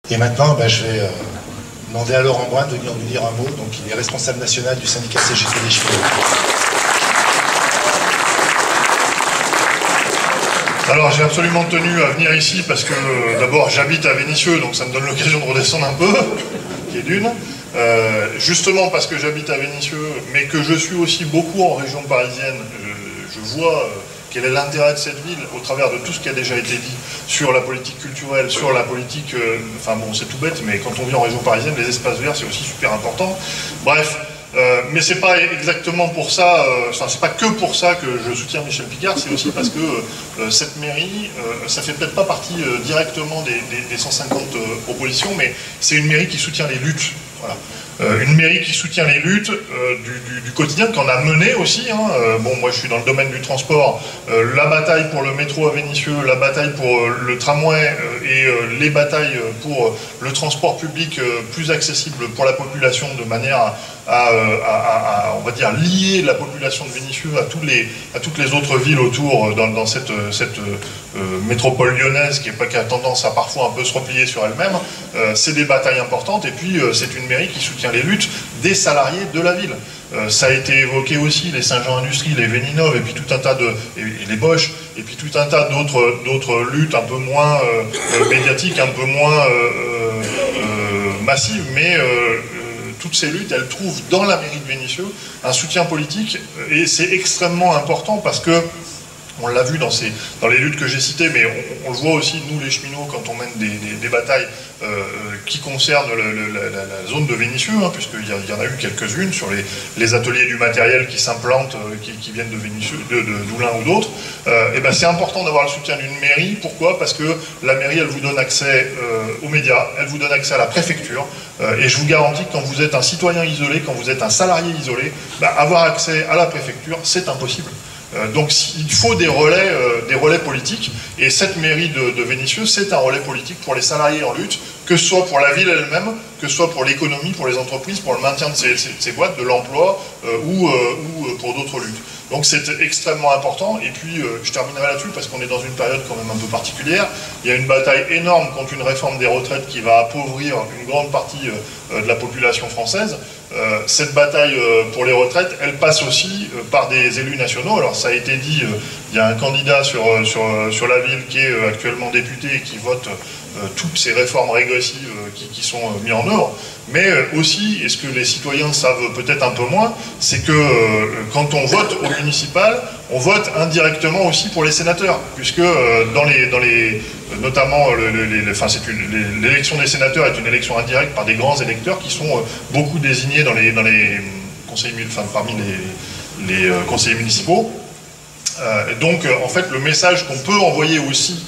Et maintenant, je vais demander à Laurent Brun de venir nous dire un mot. Donc, il est responsable national du syndicat CGT des cheminots. Alors j'ai absolument tenu à venir ici parce que d'abord j'habite à Vénissieux, donc ça me donne l'occasion de redescendre un peu, qui est d'une. Justement parce que j'habite à Vénissieux, mais que je suis aussi beaucoup en région parisienne, je vois quel est l'intérêt de cette ville au travers de tout ce qui a déjà été dit sur la politique culturelle, sur la politique... enfin bon, c'est tout bête, mais quand on vit en région parisienne, les espaces verts, c'est aussi super important. Bref, mais c'est pas exactement pour ça, enfin c'est pas que pour ça que je soutiens Michel Picard, c'est aussi parce que cette mairie, ça fait peut-être pas partie directement des 150 propositions, mais c'est une mairie qui soutient les luttes. Voilà. Une mairie qui soutient les luttes du quotidien, qu'on a mené aussi. Bon, moi je suis dans le domaine du transport. La bataille pour le métro à Vénissieux, la bataille pour le tramway et les batailles pour le transport public plus accessible pour la population de manière à on va dire, lier la population de Vénissieux à toutes les autres villes autour dans cette métropole lyonnaise qui a tendance à parfois un peu se replier sur elle-même. C'est des batailles importantes et puis c'est une mairie qui soutient les luttes des salariés de la ville. Ça a été évoqué aussi, les Saint-Jean Industrie, les Véninov, et puis tout un tas et les Bosch, et puis tout un tas d'autres luttes un peu moins médiatiques, un peu moins massives, mais toutes ces luttes, elles trouvent dans la mairie de Vénissieux un soutien politique, et c'est extrêmement important parce que on l'a vu dans les luttes que j'ai citées, mais on le voit aussi, nous les cheminots, quand on mène des batailles qui concernent la zone de Vénissieux, puisqu'il y en a eu quelques-unes sur les ateliers du matériel qui s'implantent, qui viennent de Vénissieux, d'Oulin ou d'autres. Et ben c'est important d'avoir le soutien d'une mairie. Pourquoi? Parce que la mairie, elle vous donne accès aux médias, elle vous donne accès à la préfecture, et je vous garantis que quand vous êtes un citoyen isolé, quand vous êtes un salarié isolé, avoir accès à la préfecture, c'est impossible. Donc il faut des relais politiques, et cette mairie de Vénissieux, c'est un relais politique pour les salariés en lutte, que ce soit pour la ville elle-même, que ce soit pour l'économie, pour les entreprises, pour le maintien de ces boîtes, de l'emploi, ou pour d'autres luttes. Donc c'est extrêmement important, et puis je terminerai là-dessus parce qu'on est dans une période quand même un peu particulière. Il y a une bataille énorme contre une réforme des retraites qui va appauvrir une grande partie de la population française. Cette bataille pour les retraites, elle passe aussi par des élus nationaux. Alors ça a été dit, il y a un candidat sur la ville qui est actuellement député et qui vote toutes ces réformes régressives qui sont mises en œuvre. Mais aussi, et ce que les citoyens savent peut-être un peu moins, c'est que quand on vote au municipal, on vote indirectement aussi pour les sénateurs, puisque notamment l'élection des sénateurs est une élection indirecte par des grands électeurs qui sont beaucoup désignés dans les conseils, parmi les conseillers municipaux. Donc en fait le message qu'on peut envoyer aussi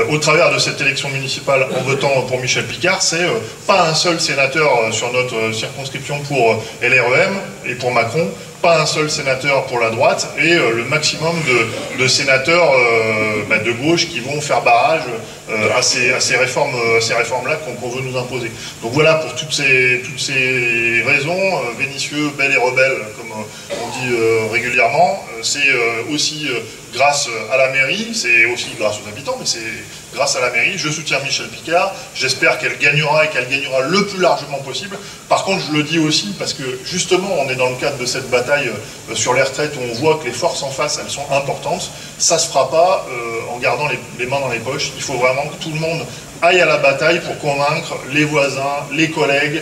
au travers de cette élection municipale en votant pour Michel Picard, c'est pas un seul sénateur sur notre circonscription pour LREM et pour Macron, pas un seul sénateur pour la droite, et le maximum de sénateurs de gauche qui vont faire barrage à ces réformes-là qu'on veut nous imposer. Donc voilà, pour toutes ces raisons, Vénissieux, belle et rebelle, comme on dit régulièrement, c'est aussi grâce à la mairie, c'est aussi grâce aux habitants, mais c'est grâce à la mairie. Je soutiens Michel Picard, j'espère qu'elle gagnera et qu'elle gagnera le plus largement possible. Par contre, je le dis aussi parce que justement, on est dans le cadre de cette bataille sur les retraites où on voit que les forces en face, elles sont importantes. Ça se fera pas en gardant les mains dans les poches. Il faut vraiment que tout le monde aille à la bataille pour convaincre les voisins, les collègues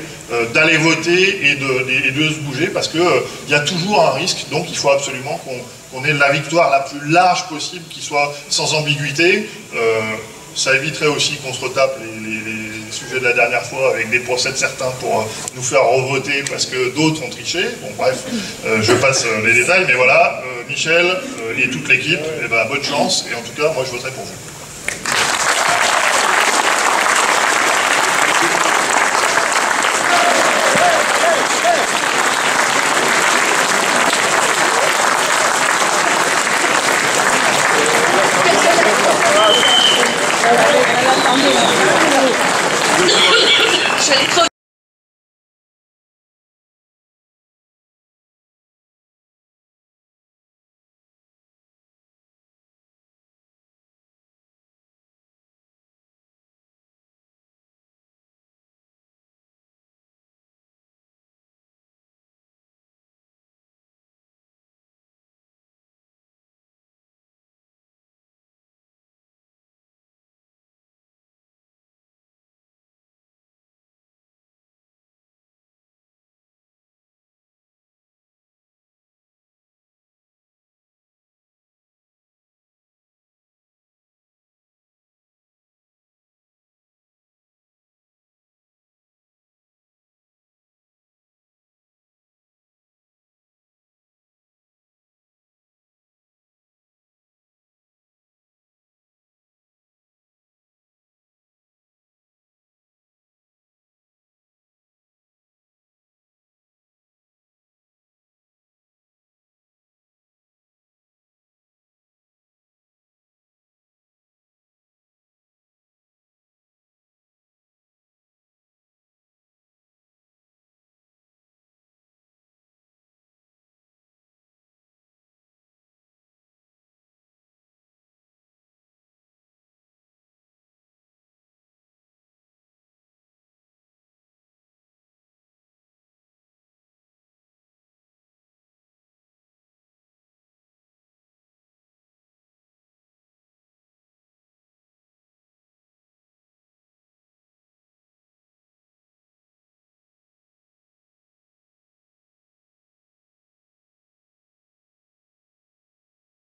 d'aller voter et de se bouger, parce que il y a toujours un risque. Donc il faut absolument qu'on ait la victoire la plus large possible, qui soit sans ambiguïté. Ça éviterait aussi qu'on se retape les sujets de la dernière fois avec des procès de certains pour nous faire revoter parce que d'autres ont triché. Bon bref, je passe les détails, mais voilà, Michel et toute l'équipe, bonne chance, et en tout cas moi je voterai pour vous. Je vais aller